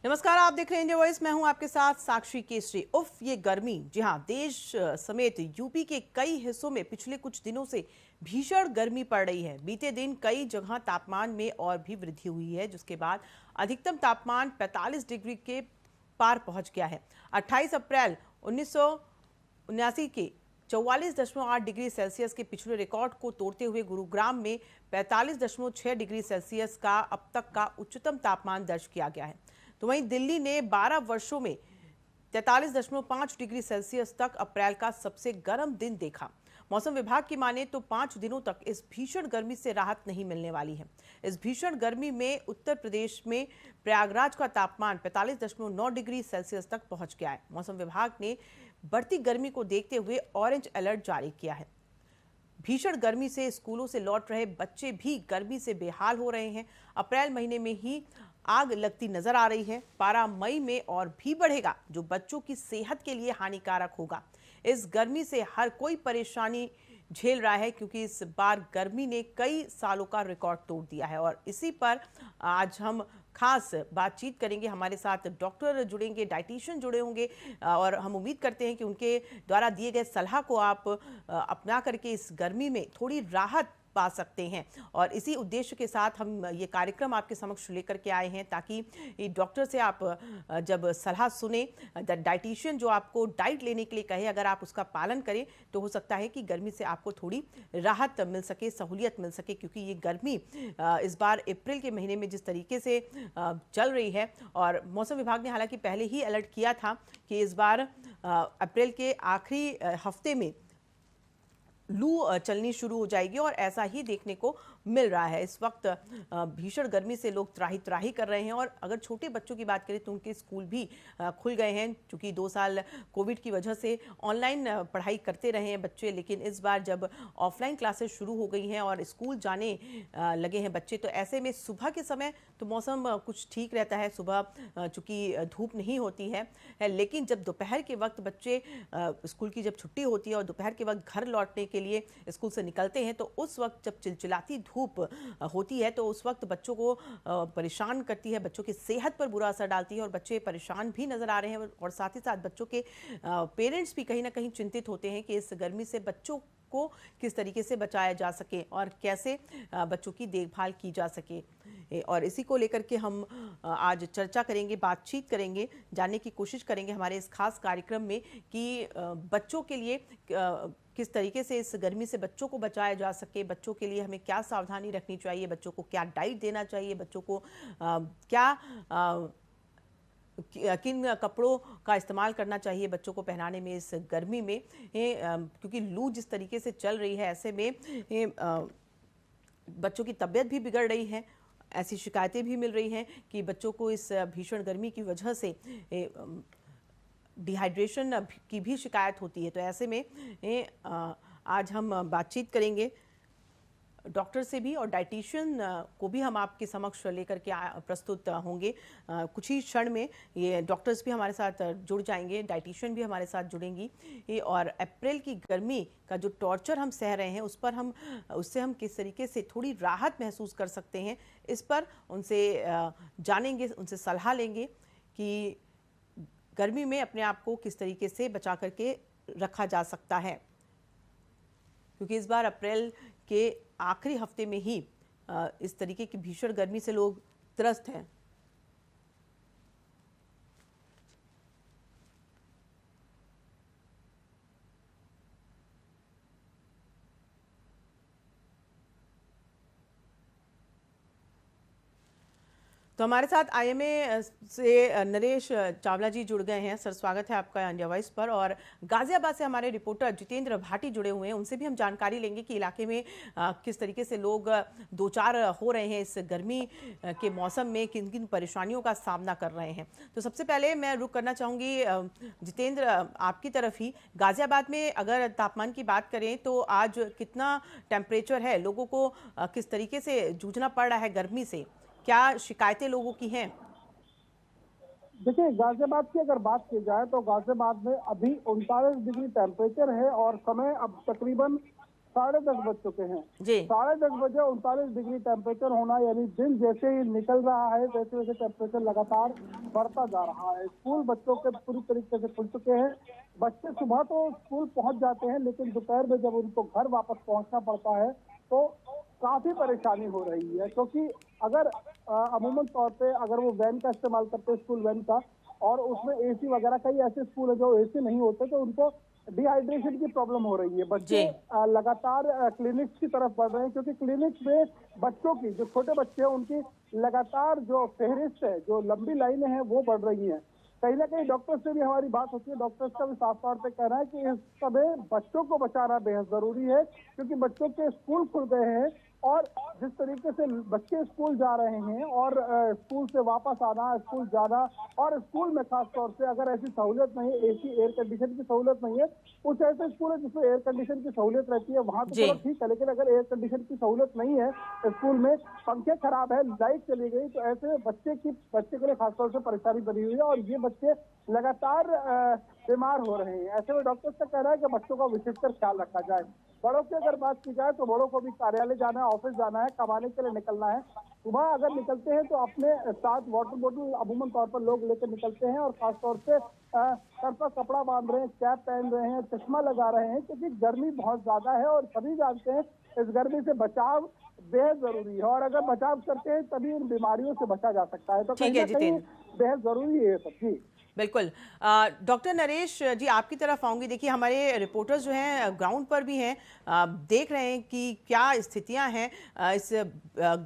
नमस्कार, आप देख रहे हैं इंडिया वॉइस। मैं हूं आपके साथ साक्षी केसरी। उफ, ये गर्मी! जी हां, देश समेत यूपी के कई हिस्सों में पिछले कुछ दिनों से भीषण गर्मी पड़ रही है। बीते दिन कई जगह तापमान में और भी वृद्धि हुई है, जिसके बाद अधिकतम तापमान 45 डिग्री के पार पहुंच गया है। 28 अप्रैल 1979 के 44.8 डिग्री सेल्सियस के पिछले रिकॉर्ड को तोड़ते हुए गुरुग्राम में 45.6 डिग्री सेल्सियस का अब तक का उच्चतम तापमान दर्ज किया गया है। तो वहीं दिल्ली ने 12 वर्षों में 43.5 डिग्री सेल्सियस तक अप्रैल का सबसे गर्म दिन देखा। मौसम विभाग की माने तो 5 दिनों तक इस भीषण गर्मी से राहत नहीं मिलने वाली है। इस भीषण गर्मी में उत्तर प्रदेश में प्रयागराज का तापमान 45.9 डिग्री सेल्सियस तक पहुंच गया है। मौसम विभाग ने बढ़ती गर्मी को देखते हुए ऑरेंज अलर्ट जारी किया है। भीषण गर्मी से स्कूलों से लौट रहे बच्चे भी गर्मी से बेहाल हो रहे हैं। अप्रैल महीने में ही आग लगती नजर आ रही है। पारा मई में और भी बढ़ेगा, जो बच्चों की सेहत के लिए हानिकारक होगा। इस गर्मी से हर कोई परेशानी झेल रहा है, क्योंकि इस बार गर्मी ने कई सालों का रिकॉर्ड तोड़ दिया है। और इसी पर आज हम खास बातचीत करेंगे। हमारे साथ डॉक्टर जुड़ेंगे, डाइटिशियन जुड़े होंगे, और हम उम्मीद करते हैं कि उनके द्वारा दिए गए सलाह को आप अपना करके इस गर्मी में थोड़ी राहत पा सकते हैं। और इसी उद्देश्य के साथ हम ये कार्यक्रम आपके समक्ष लेकर के आए हैं, ताकि डॉक्टर से आप जब सलाह सुने, डाइटिशियन जो आपको डाइट लेने के लिए कहे, अगर आप उसका पालन करें तो हो सकता है कि गर्मी से आपको थोड़ी राहत मिल सके, सहूलियत मिल सके। क्योंकि ये गर्मी इस बार अप्रैल के महीने में जिस तरीके से चल रही है, और मौसम विभाग ने हालांकि पहले ही अलर्ट किया था कि इस बार अप्रैल के आखिरी हफ्ते में लू चलनी शुरू हो जाएगी, और ऐसा ही देखने को मिल रहा है। इस वक्त भीषण गर्मी से लोग त्राही त्राही कर रहे हैं। और अगर छोटे बच्चों की बात करें तो उनके स्कूल भी खुल गए हैं, क्योंकि 2 साल कोविड की वजह से ऑनलाइन पढ़ाई करते रहे हैं बच्चे। लेकिन इस बार जब ऑफलाइन क्लासेस शुरू हो गई हैं और स्कूल जाने लगे हैं बच्चे, तो ऐसे में सुबह के समय तो मौसम कुछ ठीक रहता है। सुबह चूंकि धूप नहीं होती है, लेकिन जब दोपहर के वक्त बच्चे स्कूल की जब छुट्टी होती है और दोपहर के वक्त घर लौटने के लिए स्कूल से निकलते हैं, तो उस वक्त जब चिलचिलाती धूप होती है, तो उस वक्त बच्चों को परेशान करती है, बच्चों की सेहत पर बुरा असर डालती है, और बच्चे परेशान भी नजर आ रहे हैं। और साथ ही साथ बच्चों के पेरेंट्स भी कहीं ना कहीं चिंतित होते हैं कि इस गर्मी से बच्चों को किस तरीके से बचाया जा सके और कैसे बच्चों की देखभाल की जा सके। और इसी को लेकर के हम आज चर्चा करेंगे, बातचीत करेंगे, जानने की कोशिश करेंगे हमारे इस खास कार्यक्रम में कि बच्चों के लिए किस तरीके से इस गर्मी से बच्चों को बचाया जा सके, बच्चों के लिए हमें क्या सावधानी रखनी चाहिए, बच्चों को क्या डाइट देना चाहिए, बच्चों को क्या किन कपड़ों का इस्तेमाल करना चाहिए बच्चों को पहनाने में इस गर्मी में। क्योंकि लू जिस तरीके से चल रही है, ऐसे में बच्चों की तबीयत भी बिगड़ रही है। ऐसी शिकायतें भी मिल रही हैं कि बच्चों को इस भीषण गर्मी की वजह से डिहाइड्रेशन की भी शिकायत होती है। तो ऐसे में आज हम बातचीत करेंगे डॉक्टर से भी, और डाइटिशियन को भी हम आपके समक्ष लेकर के प्रस्तुत होंगे। कुछ ही क्षण में ये डॉक्टर्स भी हमारे साथ जुड़ जाएंगे, डाइटिशियन भी हमारे साथ जुड़ेंगी। और अप्रैल की गर्मी का जो टॉर्चर हम सह रहे हैं, उससे हम किस तरीके से थोड़ी राहत महसूस कर सकते हैं, इस पर उनसे जानेंगे, उनसे सलाह लेंगे कि गर्मी में अपने आप को किस तरीके से बचा करके रखा जा सकता है। क्योंकि इस बार अप्रैल के आखिरी हफ्ते में ही इस तरीके की भीषण गर्मी से लोग त्रस्त हैं। तो हमारे साथ आईएमए से नरेश चावला जी जुड़ गए हैं। सर, स्वागत है आपका इंडिया वॉइस पर। और गाजियाबाद से हमारे रिपोर्टर जितेंद्र भाटी जुड़े हुए हैं, उनसे भी हम जानकारी लेंगे कि इलाके में किस तरीके से लोग दो चार हो रहे हैं इस गर्मी के मौसम में, किन किन परेशानियों का सामना कर रहे हैं। तो सबसे पहले मैं रुक करना चाहूँगी जितेंद्र आपकी तरफ ही। गाजियाबाद में अगर तापमान की बात करें तो आज कितना टेम्परेचर है, लोगों को किस तरीके से जूझना पड़ रहा है गर्मी से, क्या शिकायतें लोगों की हैं? देखिए, गाजियाबाद की अगर बात की जाए तो गाजियाबाद में अभी 39 डिग्री टेम्परेचर है और समय अब तकरीबन 10:30 बज चुके हैं। जी 10:30 बजे 39 डिग्री टेम्परेचर होना, यानी दिन जैसे ही निकल रहा है वैसे वैसे टेम्परेचर लगातार बढ़ता जा रहा है। स्कूल बच्चों के पूरी तरीके से खुल चुके हैं। बच्चे सुबह तो स्कूल पहुंच जाते हैं, लेकिन दोपहर में जब उनको घर वापस पहुंचना पड़ता है तो काफी परेशानी हो रही है, क्योंकि अगर अमूमन तौर पे अगर वो वैन का इस्तेमाल करते हैं, स्कूल वैन का, और उसमें एसी वगैरह, कई ऐसे स्कूल है जो एसी नहीं होते, तो उनको डिहाइड्रेशन की प्रॉब्लम हो रही है। बच्चे जी लगातार क्लिनिक्स की तरफ बढ़ रहे हैं, क्योंकि क्लिनिक्स में बच्चों की, जो छोटे बच्चे हैं उनकी लगातार जो फेहरिस्त है, जो लंबी लाइनें हैं वो बढ़ रही हैं। कहीं ना कहीं डॉक्टर से भी हमारी बात होती है, डॉक्टर्स का भी साफ तौर पे कहना है कि इस समय बच्चों को बचाना बेहद जरूरी है, क्योंकि बच्चों के स्कूल खुल गए हैं और जिस तरीके से बच्चे स्कूल जा रहे हैं और स्कूल से वापस आना, स्कूल जाना, और स्कूल में खास तौर से अगर ऐसी सहूलियत नहीं है, एसी एयर कंडीशन की सहूलियत नहीं है, कुछ ऐसे स्कूल है जिसमें एयर कंडीशन की सहूलियत रहती है, वहां तो जी चलो ठीक है, लेकिन अगर एयर कंडीशन की सहूलियत नहीं है स्कूल में, पंखे खराब है, लाइट चली गई, तो ऐसे में बच्चे के लिए खासतौर से परेशानी बनी हुई है और ये बच्चे लगातार बीमार हो रहे हैं। ऐसे में डॉक्टर्स का कहना है कि बच्चों का विशेषकर ख्याल रखा जाए। बड़ों की अगर बात की जाए तो बड़ों को भी कार्यालय जाना है, ऑफिस जाना है, कमाने के लिए निकलना है। सुबह अगर निकलते हैं तो अपने साथ वाटर बोतल अमूमन तौर पर लोग लेकर निकलते हैं और खासतौर से सर पर कपड़ा बांध रहे हैं, कैप पहन रहे हैं, चश्मा लगा रहे हैं, क्योंकि गर्मी बहुत ज्यादा है और सभी जानते हैं इस गर्मी से बचाव बेहद जरूरी है, और अगर बचाव करते हैं तभी इन बीमारियों से बचा जा सकता है। तो ठीक कहीं है ना कहीं जितेंद्र, बेहद जरूरी है ये सब। जी बिल्कुल। डॉक्टर नरेश जी आपकी तरफ आऊंगी। देखिए हमारे रिपोर्टर्स जो हैं ग्राउंड पर भी हैं, देख रहे हैं कि क्या स्थितियां हैं इस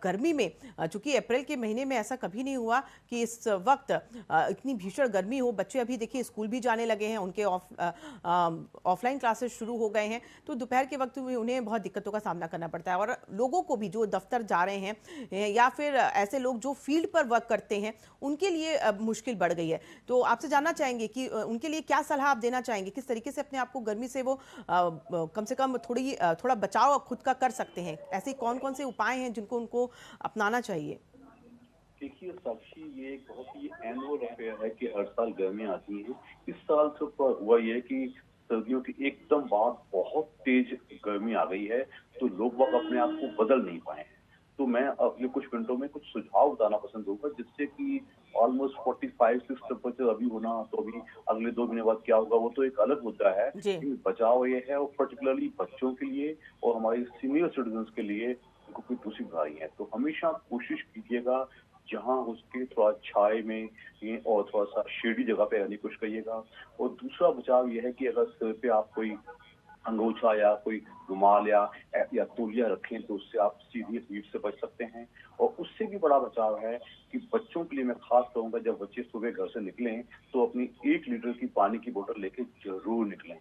गर्मी में। चूंकि अप्रैल के महीने में ऐसा कभी नहीं हुआ कि इस वक्त इतनी भीषण गर्मी हो। बच्चे अभी देखिए स्कूल भी जाने लगे हैं, उनके ऑफलाइन क्लासेस शुरू हो गए हैं, तो दोपहर के वक्त में उन्हें बहुत दिक्कतों का सामना करना पड़ता है। और लोगों को भी जो दफ्तर जा रहे हैं या फिर ऐसे लोग जो फील्ड पर वर्क करते हैं, उनके लिए मुश्किल बढ़ गई है। तो आपसे जानना चाहेंगे कि उनके लिए क्या सलाह आप देना चाहेंगे, किस तरीके से अपने आप को गर्मी से वो कम से कम थोड़ा बचाव खुद का कर सकते हैं। ऐसे कौन कौन से उपाय हैं जिनको उनको अपनाना चाहिए? देखिए साक्षी, ये एक बहुत ही एनुअल अफेयर है कि हर साल गर्मियां आती हैं। इस साल तो हुआ ये कि सर्दियों की एकदम बाद बहुत तेज गर्मी आ गई है, तो लोग बाग अपने आप को बदल नहीं पाए हैं। तो मैं अगले कुछ मिनटों में कुछ सुझाव बताना पसंद करूंगा, जिससे कि ऑलमोस्ट 45 टेम्परेचर अभी होना, तो अभी अगले 2 महीने बाद क्या होगा वो तो एक अलग मुद्दा है। जी लेकिन बचाव ये है, और पर्टिकुलरली बच्चों के लिए और हमारे सीनियर सिटीजन के लिए उनको कोई दूसरी बीमारी है, तो हमेशा कोशिश कीजिएगा जहां उसके थोड़ा छाए में और थोड़ा सा शेडी जगह पे रहने की कोशिश करिएगा। और दूसरा बचाव यह है कि अगर सिर पे आप कोई अंगोछा या कोई रुमाल या तौलिया रखें, तो उससे आप सीधी हीट से बच सकते हैं। और उससे भी बड़ा बचाव है कि बच्चों के लिए मैं खास कहूंगा, जब बच्चे सुबह घर से निकलें तो अपनी 1 लीटर की पानी की बोतल लेके जरूर निकलें।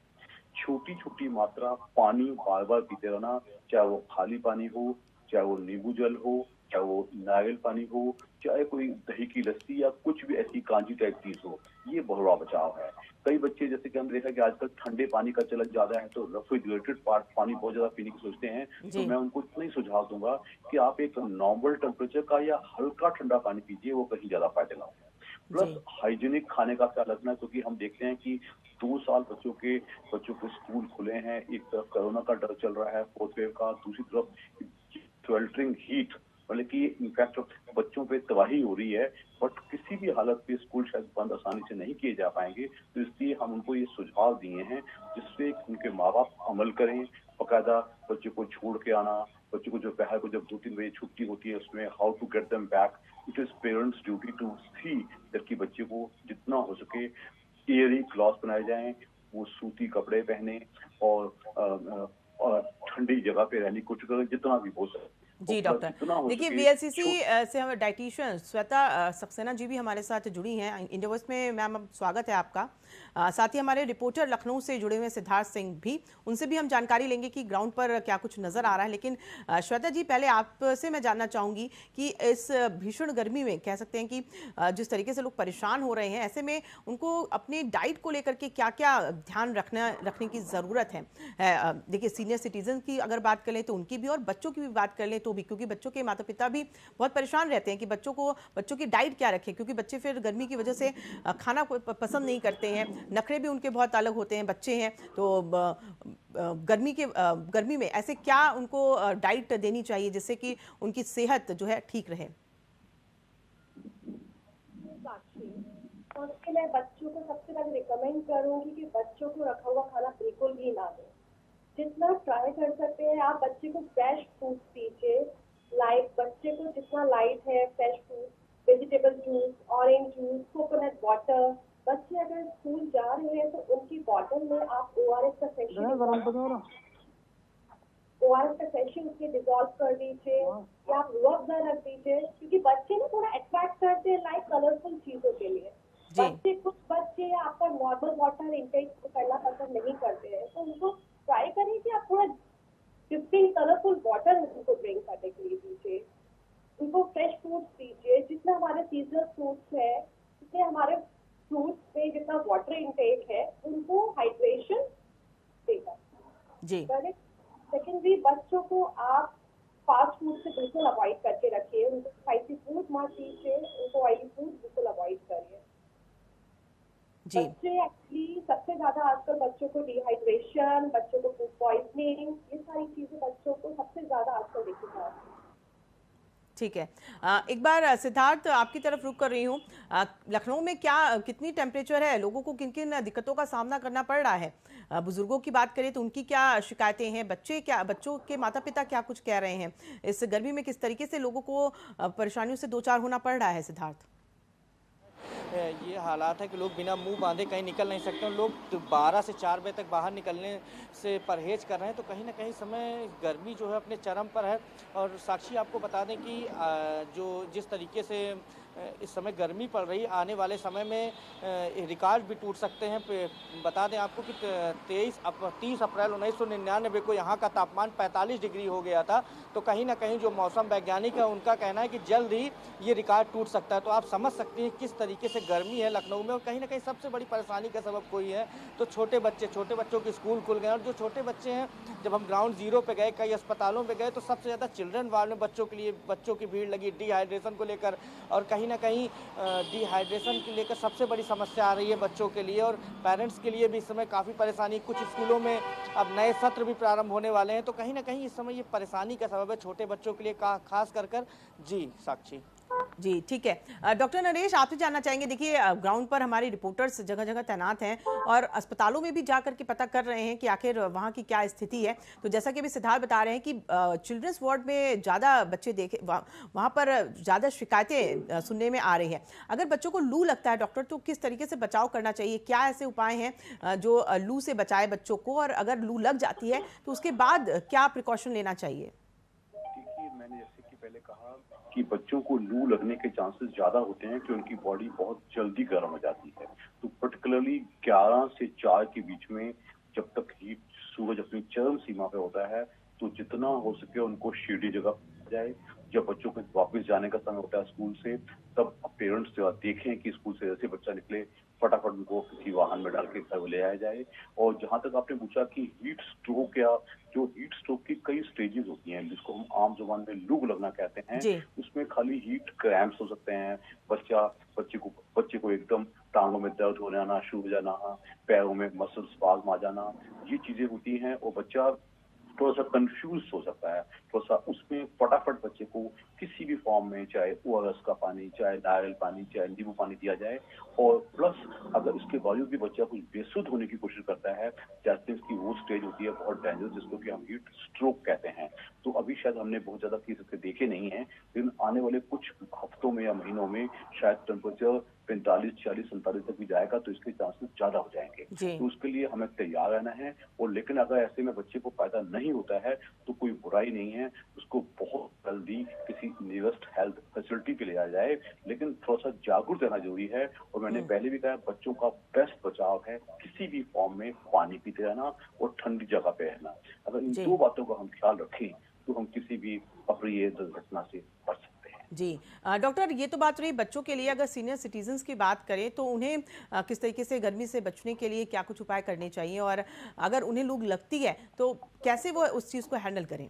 छोटी छोटी मात्रा पानी बार बार पीते रहना, चाहे वो खाली पानी हो, चाहे वो नींबू जल हो, चाहे वो नारियल पानी हो, चाहे कोई दही की लस्सी या कुछ भी ऐसी कांजी टाइप चीज हो, ये बहुत बड़ा बचाव है। कई बच्चे, जैसे कि हम देखा कि आजकल ठंडे पानी का चलन ज्यादा है, तो रेफ्रिजरेटेड पानी बहुत ज्यादा पीने की सोचते हैं। तो जी मैं उनको इतना ही सुझाव दूंगा कि आप एक नॉर्मल टेम्परेचर का या हल्का ठंडा पानी पीजिए, वो कहीं ज्यादा फायदेमंद है। जी प्लस हाइजीनिक खाने का ख्याल रखना है, क्योंकि हम देखते हैं कि 2 साल बच्चों के स्कूल खुले हैं, एक तरफ कोरोना का डर चल रहा है 4th वेव का, दूसरी तरफ स्वेल्टरिंग हीट, मतलब कि इनफैक्ट बच्चों पे तबाही हो रही है। बट किसी भी हालत पे स्कूल शायद बंद आसानी से नहीं किए जा पाएंगे, तो इसलिए हम उनको ये सुझाव दिए हैं जिससे उनके माँ बाप अमल करें। बाकायदा बच्चे को छोड़ के आना, बच्चों को दोपहर को जब 2-3 बजे छुट्टी होती है, उसमें how to get them back. It is parents duty to see that कि बच्चे को जितना हो सके एयरी क्लॉथ बनाए जाएं, वो सूती कपड़े पहने और ठंडी जगह पे रहने की कोशिश करें जितना भी हो सके। जी और डॉक्टर, जितना हो देखिए सके वीएलसीसी से हमें डाइटिशियन श्वेता सक्सेना जी भी हमारे साथ जुड़ी हैं इंडिया वॉइस में। मैम स्वागत है आपका। साथ ही हमारे रिपोर्टर लखनऊ से जुड़े हुए सिद्धार्थ सिंह भी, उनसे भी हम जानकारी लेंगे कि ग्राउंड पर क्या कुछ नजर आ रहा है। लेकिन श्वेता जी, पहले आपसे मैं जानना चाहूंगी कि इस भीषण गर्मी में कह सकते हैं कि जिस तरीके से लोग परेशान हो रहे हैं, ऐसे में उनको अपनी डाइट को लेकर के क्या क्या ध्यान रखने की ज़रूरत है। देखिए सीनियर सिटीजन की अगर बात करें तो उनकी भी, और बच्चों की भी बात कर लें तो भी, क्योंकि बच्चों के माता पिता भी बहुत परेशान रहते हैं कि बच्चों की डाइट क्या रखें, क्योंकि बच्चे फिर गर्मी की वजह से खाना पसंद नहीं करते हैं, नखरे भी उनके बहुत अलग होते हैं, बच्चे हैं तो गर्मी में ऐसे क्या उनको डाइट देनी चाहिए जिससे कि उनकी सेहत जो है ठीक रहे। साक्षी, तो उसके लिए बच्चों को सबसे पहले रिकमेंड करूंगी कि बच्चों को रखा हुआ खाना बिल्कुल भी ना दें। जितना ट्राई कर सकते हैं आप बच्चे को फ्रेश फ्रूट दीजिए, बच्चे को जितना लाइट है fresh fruit, vegetable juice, orange juice, coconut water. बच्चे अगर स्कूल जा रहे हैं तो उनकी बॉटल में आप ORS का सेशन उसके डिजॉल्व कर दीजिए या आप रूह अफ़ज़ा रख दीजिए, क्योंकि बच्चे ना थोड़ा अट्रैक्ट करते हैं लाइक कलरफुल चीजों के लिए। कुछ बच्चे आपका नॉर्मल वाटर इंटेक करना पसंद नहीं करते हैं, तो उनको ट्राई करिए कि आप थोड़ा डिफरेंट कलरफुल वाटर उनको ड्रिंक करने के लिए दीजिए। उनको फ्रेश फ्रूट्स दीजिए, जितना हमारे सीजनल फ्रूट्स है, जितने हमारे फ्रूट्स में जितना वाटर इंटेक है उनको हाइड्रेशन देगा जी। सेकेंडरी, बच्चों को आप फास्ट फूड से बिल्कुल अवॉइड करके रखिए, उनको स्पाइसी फूड मत दीजिए, उनको ऑयली फूड बिल्कुल अवॉइड करिए। बच्चे एक्चुअली सबसे ज्यादा आजकल बच्चों को डिहाइड्रेशन, बच्चों को फूड पॉइजनिंग, ये सारी चीजें बच्चों को सबसे ज्यादा आजकल देखी जा रही है। ठीक है, एक बार सिद्धार्थ आपकी तरफ रुक कर रही हूँ। लखनऊ में कितनी टेम्परेचर है, लोगों को किन किन दिक्कतों का सामना करना पड़ रहा है? बुजुर्गों की बात करें तो उनकी क्या शिकायतें हैं, बच्चों के माता पिता क्या कुछ कह रहे हैं, इस गर्मी में किस तरीके से लोगों को परेशानियों से दो चार होना पड़ रहा है? सिद्धार्थ, ये हालात है कि लोग बिना मुंह बांधे कहीं निकल नहीं सकते। लोग 12 से 4 बजे तक बाहर निकलने से परहेज कर रहे हैं, तो कहीं ना कहीं समय गर्मी जो है अपने चरम पर है। और साक्षी, आपको बता दें कि जिस तरीके से इस समय गर्मी पड़ रही, आने वाले समय में रिकॉर्ड भी टूट सकते हैं। बता दें आपको कि 30 अप्रैल 1999 को यहाँ का तापमान 45 डिग्री हो गया था। तो कहीं ना कहीं जो मौसम वैज्ञानिक है उनका कहना है कि जल्द ही ये रिकॉर्ड टूट सकता है। तो आप समझ सकते हैं किस तरीके से गर्मी है लखनऊ में। और कहीं ना कहीं सबसे बड़ी परेशानी का सबब कोई है तो छोटे बच्चों के स्कूल खुल गए। और जो छोटे बच्चे हैं, जब हम ग्राउंड जीरो पे गए, कई अस्पतालों पे गए, तो सबसे ज़्यादा चिल्ड्रन वार्ड में बच्चों की भीड़ लगी डिहाइड्रेशन को लेकर। और कहीं ना कहीं डिहाइड्रेशन को लेकर सबसे बड़ी समस्या आ रही है बच्चों के लिए, और पेरेंट्स के लिए भी इस समय काफ़ी परेशानी। कुछ स्कूलों में अब नए सत्र भी प्रारंभ होने वाले हैं, तो कहीं ना कहीं इस समय ये परेशानी का सबब है छोटे बच्चों के लिए खास कर। जी साक्षी। जी ठीक है, डॉक्टर नरेश, आपसे जानना चाहेंगे, देखिए ग्राउंड पर हमारे रिपोर्टर्स जगह जगह तैनात हैं और अस्पतालों में भी जाकर के पता कर रहे हैं कि आखिर वहाँ की क्या स्थिति है। तो जैसा कि अभी सिद्धार्थ बता रहे हैं कि चिल्ड्रंस वार्ड में ज़्यादा बच्चे देखे, वहाँ पर ज़्यादा शिकायतें सुनने में आ रही हैं। अगर बच्चों को लू लगता है डॉक्टर, तो किस तरीके से बचाव करना चाहिए? क्या ऐसे उपाय हैं जो लू से बचाए बच्चों को, और अगर लू लग जाती है तो उसके बाद क्या प्रिकॉशन लेना चाहिए? देखिए, मैंने जैसे कि पहले कहा कि बच्चों को लू लगने के चांसेस ज्यादा होते हैं कि उनकी बॉडी बहुत जल्दी गर्म हो जाती है। तो पर्टिकुलरली 11 से 4 के बीच में, जब तक सूरज अपनी चरम सीमा पे होता है, तो जितना हो सके उनको शेडी जगह जाए। जब बच्चों को वापस जाने का समय होता है स्कूल से, तब पेरेंट्स देखें कि स्कूल से जैसे बच्चा निकले, फटाफट उनको किसी वाहन में डाल के घर ले आया जाए। और जहां तक आपने पूछा कि हीट स्ट्रोक, या जो हीट स्ट्रोक की कई स्टेजेस होती हैं, जिसको हम आम जुबान में लू लगना कहते हैं, उसमें खाली हीट क्रैम्प्स हो सकते हैं। बच्चे को एकदम टांगों में दर्द हो जाना, शुरू हो जाना, पैरों में मसल स्पाज्म आ जाना, ये चीजें होती हैं। और बच्चा थोड़ा सा कंफ्यूज हो सकता है, थोड़ा सा उसमें फटाफट बच्चे को किसी भी फॉर्म में, चाहे ORS का पानी, चाहे नारियल पानी, चाहे नींबू पानी दिया जाए। और प्लस अगर इसके बावजूद भी बच्चा कुछ बेसुध होने की कोशिश करता है, जैसे इसकी वो स्टेज होती है बहुत डेंजरस, जिसको कि हम हीट स्ट्रोक कहते हैं। तो अभी शायद हमने बहुत ज्यादा केस इसके देखे नहीं है, लेकिन आने वाले कुछ हफ्तों में या महीनों में शायद टेम्परेचर 45, 40, 47 तक भी जाएगा, तो इसके चांसेस ज्यादा हो जाएंगे। तो उसके लिए हमें तैयार रहना है। और लेकिन अगर ऐसे में बच्चे को फायदा नहीं होता है तो कोई बुराई नहीं है, उसको बहुत जल्दी किसी नियरेस्ट हेल्थ फैसिलिटी पे ले जाया जाए। लेकिन थोड़ा सा जागरूक रहना जरूरी है। और मैंने पहले भी कहा, बच्चों का बेस्ट बचाव है किसी भी फॉर्म में पानी पीते रहना और ठंडी जगह पे रहना। अगर इन दो बातों का हम ख्याल रखें तो हम किसी भी अप्रिय दुर्घटना से बच सकते हैं। जी डॉक्टर, ये तो बात रही बच्चों के लिए। अगर सीनियर सिटीजन्स की बात करें तो उन्हें किस तरीके से गर्मी से बचने के लिए क्या कुछ उपाय करने चाहिए, और अगर उन्हें लू लगती है तो कैसे वो उस चीज़ को हैंडल करें?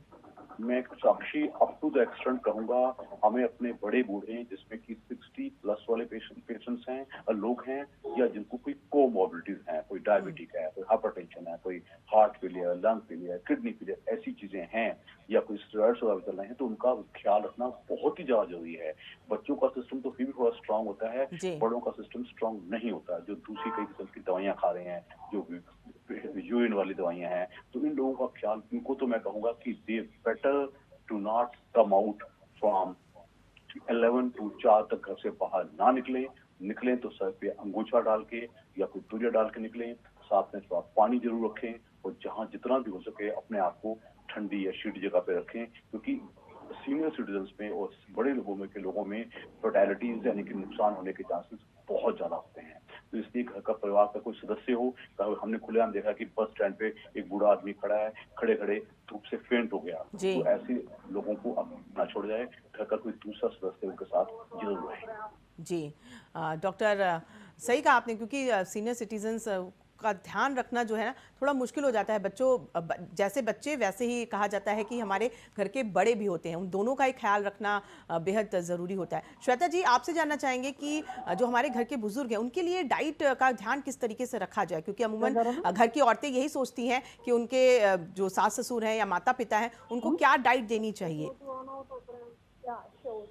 मैं साक्षी अप टू द एक्सटेंट कहूंगा, हमें अपने बड़े बूढ़े जिसमें कि 60 प्लस वाले पेशेंट्स हैं, लोग हैं, या जिनको कोई कोमॉर्बिडिटीज हैं, कोई डायबिटिक है, कोई हाइपरटेंशन है, कोई heart failure, lung failure, kidney failure, ऐसी चीजें हैं, या कोई स्टेरॉइड्स वगैरह चल रहे हैं, तो उनका ख्याल रखना बहुत ही ज्यादा जरूरी है। बच्चों का सिस्टम तो फिर भी थोड़ा स्ट्रांग होता है, जी। बड़ों का सिस्टम स्ट्रांग नहीं होता, जो दूसरी कई किस्म की दवाइयां खा रहे हैं, जो यूरिन वाली दवाइयां हैं, तो इन लोगों का ख्याल, इनको तो मैं कहूंगा कि they better to not come out from 11 to 4 तक घर से बाहर ना निकलें तो सर पे अंगूछा डाल के या कोई तौलिया डाल के निकलें, साथ में थोड़ा पानी जरूर रखें, और जहां जितना भी हो सके अपने आप को ठंडी या शीट जगह पे रखें, क्योंकि सीनियर सिटीजन्स में और बड़े लोगों में फर्टिलिटीज यानी कि नुकसान होने के चांसेस बहुत ज्यादा होते हैं। तो इसलिए घर का परिवार का कोई सदस्य हो, हमने खुलेआम देखा कि बस स्टैंड पे एक बूढ़ा आदमी खड़ा है, खड़े खड़े धूप से फेंट हो गया, तो ऐसे लोगों को अब ना छोड़ जाए, घर का कोई दूसरा सदस्य उनके साथ जरूर रहे। जी डॉक्टर, सही कहा आपने, क्योंकि सीनियर सिटीजन्स का ध्यान रखना जो है ना थोड़ा मुश्किल हो जाता है। जैसे बच्चे वैसे ही कहा जाता है कि हमारे घर के बड़े भी होते हैं, उन दोनों का ही ख्याल रखना बेहद ज़रूरी होता है। श्वेता जी, आपसे जानना चाहेंगे कि जो हमारे घर के बुजुर्ग हैं उनके लिए डाइट का ध्यान किस तरीके से रखा जाए, क्योंकि अमूमन घर की औरतें यही सोचती हैं कि उनके जो सास ससुर हैं या माता पिता हैं उनको क्या डाइट देनी चाहिए।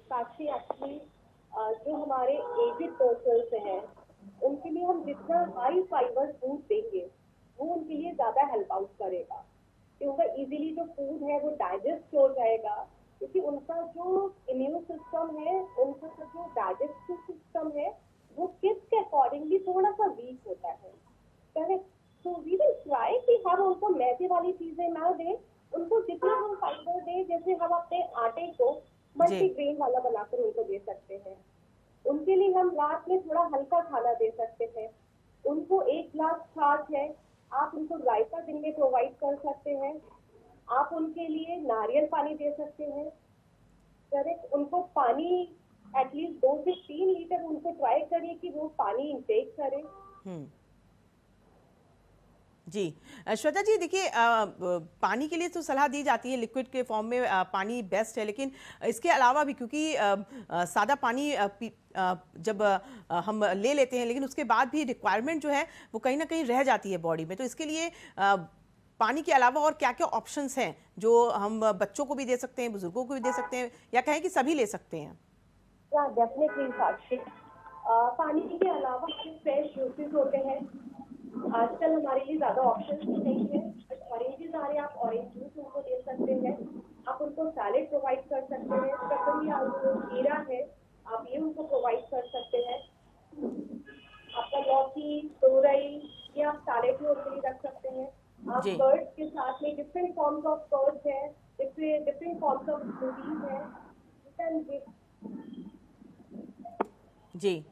साक्षी, एक्चुअली जो हमारे एजेड पर्सन्स हैं उनके लिए हम जितना हाई फाइबर फूड देंगे वो उनके लिए ज्यादा हेल्प आउट करेगा, क्योंकि इजीली जो फूड है वो डाइजेस्ट हो जाएगा, क्योंकि उनका जो इम्यून सिस्टम है, उनका जो डाइजेस्टिव सिस्टम है वो किड्स के अकॉर्डिंगली थोड़ा सा वीक होता है। करेक्ट। तो वी विल ट्राई कि हम उनको मैदे वाली चीजें ना दें, उनको जितना हम फाइबर दें, जैसे हम अपने आटे को मल्टीग्रेन वाला बनाकर उनको दे सकते हैं। उनके लिए हम रात में थोड़ा हल्का खाना दे सकते हैं। उनको 1 ग्लास छाछ है, आप उनको रायता दिन में प्रोवाइड कर सकते हैं। आप उनके लिए नारियल पानी दे सकते हैं। करेक्ट। उनको पानी एटलीस्ट 2 से 3 लीटर उनको ट्राई करिए कि वो पानी इंटेक करें। जी श्वेता जी, देखिए पानी के लिए तो सलाह दी जाती है, लिक्विड के फॉर्म में पानी बेस्ट है, लेकिन इसके अलावा भी, क्योंकि सादा पानी जब हम ले लेते हैं लेकिन उसके बाद भी रिक्वायरमेंट जो है वो कहीं ना कहीं रह जाती है बॉडी में, तो इसके लिए पानी के अलावा और क्या क्या ऑप्शंस हैं जो हम बच्चों को भी दे सकते हैं, बुजुर्गों को भी दे सकते हैं, या कहें कि सभी ले सकते हैं? डेफिनेटली साक्षी, पानी के अलावा फ्रेश जूसेस होते हैं। आजकल हमारे लिए ज्यादा ऑप्शन नहीं है, ऑरेंजेस आ रहे हैं, आप ऑरेंज जूस उनको दे सकते हैं। आप उनको सैलेड प्रोवाइड कर सकते हैं, ककड़ी आलू खीरा है, आप ये उनको प्रोवाइड कर सकते हैं। आपका लौकी, तोरई, ये आप सैलेड में उनके लिए रख सकते हैं। आप कर्ड्स के साथ में डिफरेंट फॉर्म्स ऑफ कर्ड्स है, डिफरेंट फॉर्म्स ऑफ स्मूदीज है। जी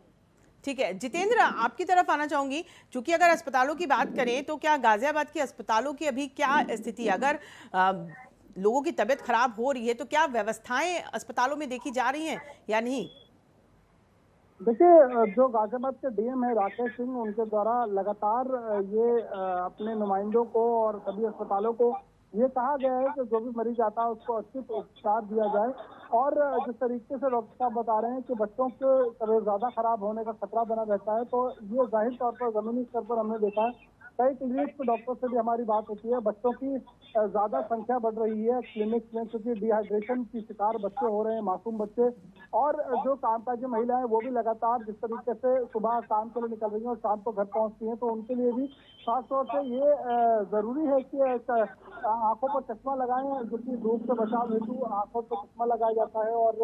ठीक है। जितेंद्र, आपकी तरफ आना चाहूंगी, क्योंकि अगर अस्पतालों की बात करें तो क्या गाजियाबाद के अस्पतालों की अभी क्या स्थिति है? अगर लोगों की तबीयत खराब हो रही है तो क्या व्यवस्थाएं अस्पतालों में देखी जा रही हैं या नहीं? देखिए, जो गाजियाबाद के डीएम है राकेश सिंह, उनके द्वारा लगातार ये अपने नुमाइंदों को और सभी अस्पतालों को ये कहा गया है कि जो भी मरीज आता है उसको अच्छी उपचार दिया जाए। और जिस तरीके से डॉक्टर साहब बता रहे हैं कि बच्चों के तबीयत ज्यादा खराब होने का खतरा बना रहता है, तो ये जाहिर तौर पर जमीनी स्तर पर हमने देखा है, कई क्लिनिक्स के डॉक्टर से भी हमारी बात होती है, बच्चों की ज्यादा संख्या बढ़ रही है क्लिनिक्स में, क्योंकि डिहाइड्रेशन की शिकार बच्चे हो रहे हैं, मासूम बच्चे। और जो कामकाजी महिलाएं वो भी लगातार जिस तरीके से सुबह काम के लिए निकल रही हैं और शाम को घर पहुंचती हैं, तो उनके लिए भी खासतौर से ये जरूरी है कि आंखों पर चश्मा लगाएं, जो कि धूप से बचाव हेतु आंखों पर चश्मा लगाया जाता है। और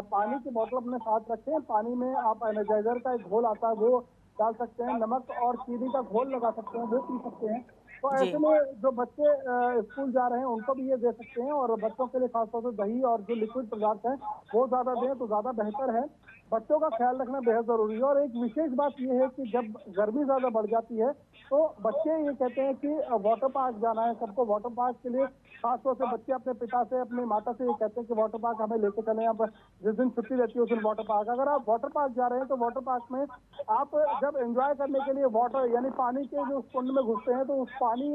पानी की बोतल अपने साथ रखें, पानी में आप एनर्जाइजर का एक घोल आता है वो डाल सकते हैं, नमक और चीनी का घोल लगा सकते हैं, वो पी सकते हैं। तो ऐसे में जो बच्चे स्कूल जा रहे हैं उनको भी ये दे सकते हैं, और बच्चों के लिए खासतौर से दही और जो लिक्विड पदार्थ है वो ज्यादा दें तो ज्यादा बेहतर है। बच्चों का ख्याल रखना बेहद जरूरी है। और एक विशेष बात यह है कि जब गर्मी ज्यादा बढ़ जाती है तो बच्चे ये कहते हैं कि वाटर पार्क जाना है सबको। वाटर पार्क के लिए खासतौर से बच्चे अपने पिता से, अपनी माता से ये कहते हैं कि वाटर पार्क हमें लेके चले। अब जिस दिन छुट्टी रहती है उस दिन वाटर पार्क, अगर आप वाटर पार्क जा रहे हैं तो वाटर पार्क में आप जब एंजॉय करने के लिए वाटर यानी पानी के जो कुंड में घुसते हैं तो उस पानी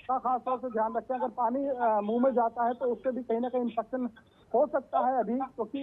का खासतौर से ध्यान रखें। अगर पानी मुंह में जाता है तो उससे भी कहीं ना कहीं इन्फेक्शन हो सकता है अभी, क्योंकि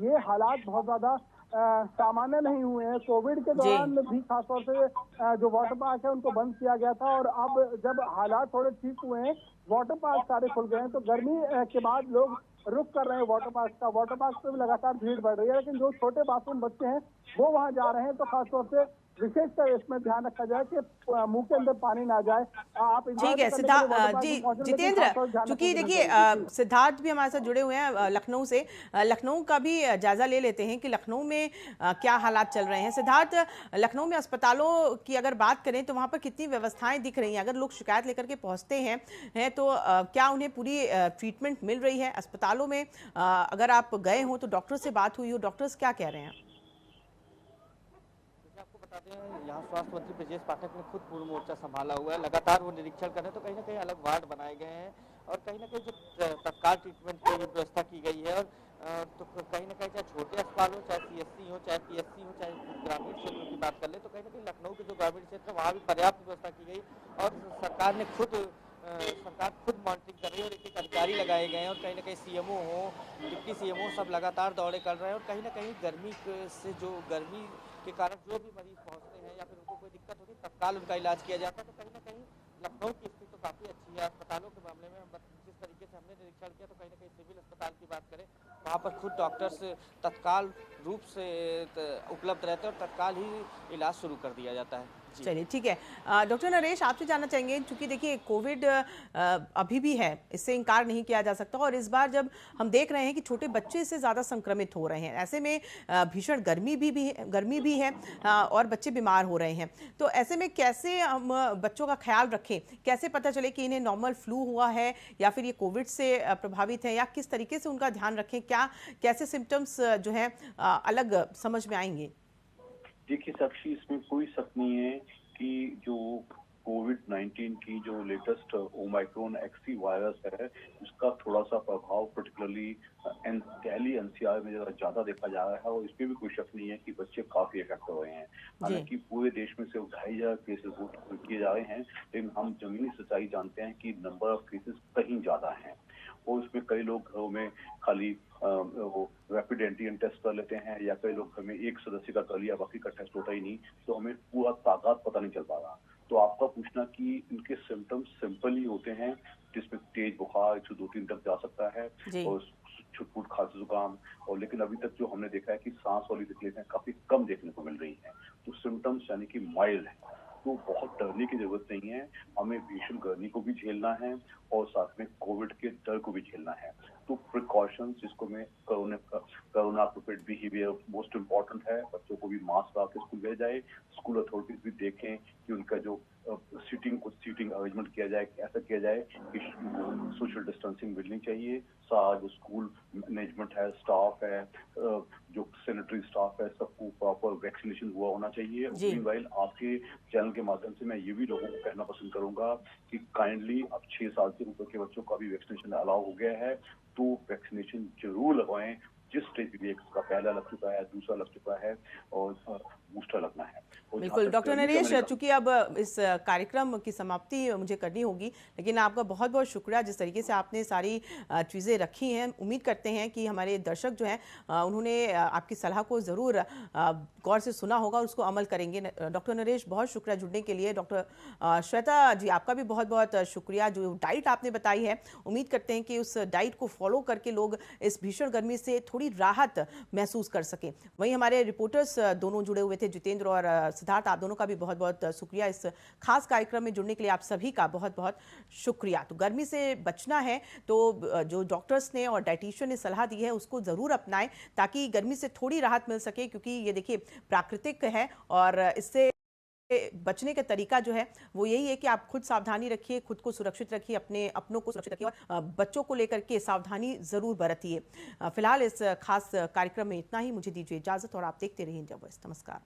ये हालात बहुत ज्यादा सामान्य नहीं हुए हैं। कोविड के दौरान भी खासतौर से जो वाटर पार्क है उनको बंद किया गया था, और अब जब हालात थोड़े ठीक हुए हैं, वाटर पार्क सारे खुल गए हैं, तो गर्मी के बाद लोग रुक कर रहे हैं वाटर पार्क का। वाटर पार्क पे भी लगातार भीड़ बढ़ रही है, लेकिन जो छोटे मासूम बच्चे हैं वो वहां जा रहे हैं, तो खासतौर से विशेषकर इसमें ध्यान रखा जाए कि मुंह के अंदर पानी ना जाए। आप ठीक है सिद्धार्थ जी, जितेंद्र, चूंकि देखिए सिद्धार्थ भी हमारे साथ जुड़े हुए हैं लखनऊ से। लखनऊ का भी जायजा ले लेते हैं कि लखनऊ में क्या हालात चल रहे हैं। सिद्धार्थ, लखनऊ में अस्पतालों की अगर बात करें तो वहां पर कितनी व्यवस्थाएं दिख रही हैं? अगर लोग शिकायत लेकर के पहुंचते हैं तो क्या उन्हें पूरी ट्रीटमेंट मिल रही है अस्पतालों में? अगर आप गए हो तो डॉक्टर से बात हुई हो, डॉक्टर्स क्या कह रहे हैं? आपको बताते हैं यहाँ स्वास्थ्य मंत्री ब्रजेश पाठक ने खुद पूर्ण मोर्चा संभाला हुआ है। लगातार वो निरीक्षण कर रहे हैं, तो कहीं ना कहीं अलग वार्ड बनाए गए हैं और कहीं ना कहीं जो तत्काल ट्रीटमेंट की व्यवस्था की गई है। और तो कहीं ना कहीं चाहे छोटे अस्पताल हो, चाहे सीएससी हो, चाहे पीएससी हो, चाहे ग्रामीण क्षेत्रों की बात कर ले, तो कहीं ना कहीं लखनऊ के जो ग्रामीण क्षेत्र है वहाँ भी पर्याप्त व्यवस्था की गई और सरकार खुद मॉनिटरिंग कर रही है और एक अधिकारी लगाए गए हैं। और कहीं ना कहीं सीएमओ हो, डिप्टी सीएमओ सब लगातार दौड़े कर रहे हैं। और कहीं ना कहीं गर्मी के कारण जो भी मरीज पहुंचते हैं या फिर उनको कोई दिक्कत होती है तत्काल उनका इलाज किया जाता है। तो कहीं ना कहीं लखनऊ की स्थिति तो काफ़ी अच्छी है। अस्पतालों के मामले में जिस तरीके से हमने निरीक्षण किया, तो कहीं ना कहीं सिविल अस्पताल की बात करें वहाँ पर खुद डॉक्टर्स तत्काल रूप से उपलब्ध रहते हैं और तत्काल ही इलाज शुरू कर दिया जाता है। चलिए ठीक है। डॉक्टर नरेश, आपसे जानना चाहेंगे, क्योंकि देखिए कोविड अभी भी है, इससे इनकार नहीं किया जा सकता, और इस बार जब हम देख रहे हैं कि छोटे बच्चे इससे ज़्यादा संक्रमित हो रहे हैं, ऐसे में भीषण गर्मी भी है और बच्चे बीमार हो रहे हैं, तो ऐसे में कैसे हम बच्चों का ख्याल रखें? कैसे पता चले कि इन्हें नॉर्मल फ्लू हुआ है या फिर ये कोविड से प्रभावित है, या किस तरीके से उनका ध्यान रखें? कैसे सिम्टम्स जो है अलग समझ में आएंगे? देखिए साक्षी, इसमें कोई शक नहीं है कि जो कोविड-19 की जो लेटेस्ट ओमाइक्रोन एक्सी वायरस है, उसका थोड़ा सा प्रभाव पर्टिकुलरली दिल्ली एनसीआर में ज्यादा देखा जा रहा है, और इसमें भी कोई शक नहीं है कि बच्चे काफी इफेक्ट हो रहे हैं। हालांकि पूरे देश में सिर्फ 2,500 केसेस रिपोर्ट किए जा रहे हैं, लेकिन हम जमीनी सच्चाई जानते हैं कि नंबर ऑफ केसेस कहीं ज्यादा हैं, और उसमें कई लोग घरों में खाली वो रैपिड एंटीजन टेस्ट कर लेते हैं, या कई लोग घर में एक सदस्य का कर लिया, बाकी का टेस्ट होता ही नहीं, तो हमें पूरा तादाद पता नहीं चल पा रहा। तो आपका पूछना कि इनके सिम्टम्स सिंपल ही होते हैं, जिसमें तेज बुखार 102-3 तक जा सकता है और छुटपुट खांसी जुकाम, और लेकिन अभी तक जो हमने देखा है कि सांस वाली तकलीफें काफी कम देखने को मिल रही हैं, तो सिम्टम्स यानी कि माइल्ड है, तो बहुत डरने की जरूरत नहीं है। हमें भीषण गर्मी को भी झेलना है और साथ में कोविड के डर को भी झेलना है। तो प्रिकॉशंस, जिसको मैं corona appropriate behaviour most important है। बच्चों को भी मास्क लगा के स्कूल भेजा जाए, स्कूल अथॉरिटीज भी देखें कि उनका जो सीटिंग अरेंजमेंट किया जाए, ऐसा किया जाए कि सोशल डिस्टेंसिंग मिलनी चाहिए। सारा जो स्कूल मैनेजमेंट है, स्टाफ है, जो सैनिटरी स्टाफ है, सबको प्रॉपर वैक्सीनेशन हुआ होना चाहिए। मीनवाइल आपके चैनल के माध्यम से मैं ये भी लोगों को कहना पसंद करूंगा कि काइंडली अब 6 साल से ऊपर के बच्चों का भी वैक्सीनेशन अलाउ हो गया है, तो वैक्सीनेशन जरूर लगवाएं। जिस स्टेज भी का पहला लग चुका है, दूसरा लग चुका है और बूस्टर लगना है। बिल्कुल डॉक्टर नरेश, चूंकि अब इस कार्यक्रम की समाप्ति मुझे करनी होगी, लेकिन आपका बहुत बहुत शुक्रिया जिस तरीके से आपने सारी चीज़ें रखी हैं। उम्मीद करते हैं कि हमारे दर्शक जो हैं उन्होंने आपकी सलाह को ज़रूर गौर से सुना होगा और उसको अमल करेंगे। डॉक्टर नरेश, बहुत शुक्रिया जुड़ने के लिए। डॉक्टर श्वेता जी, आपका भी बहुत बहुत शुक्रिया। जो डाइट आपने बताई है, उम्मीद करते हैं कि उस डाइट को फॉलो करके लोग इस भीषण गर्मी से थोड़ी राहत महसूस कर सकें। वहीं हमारे रिपोर्टर्स दोनों जुड़े हुए थे, जितेंद्र और सिद्धार्थ, आप दोनों का भी बहुत बहुत शुक्रिया। इस खास कार्यक्रम में जुड़ने के लिए आप सभी का बहुत बहुत शुक्रिया। तो गर्मी से बचना है तो जो डॉक्टर्स ने और डाइटिशियन ने सलाह दी है उसको ज़रूर अपनाएं, ताकि गर्मी से थोड़ी राहत मिल सके, क्योंकि ये देखिए प्राकृतिक है और इससे बचने का तरीका जो है वो यही है कि आप खुद सावधानी रखिए, खुद को सुरक्षित रखिए, अपनों को सुरक्षित रखिए और बच्चों को लेकर के सावधानी जरूर बरतिए। फिलहाल इस खास कार्यक्रम में इतना ही। मुझे दीजिए इजाजत और आप देखते रहिए इंडिया वॉइस। नमस्कार।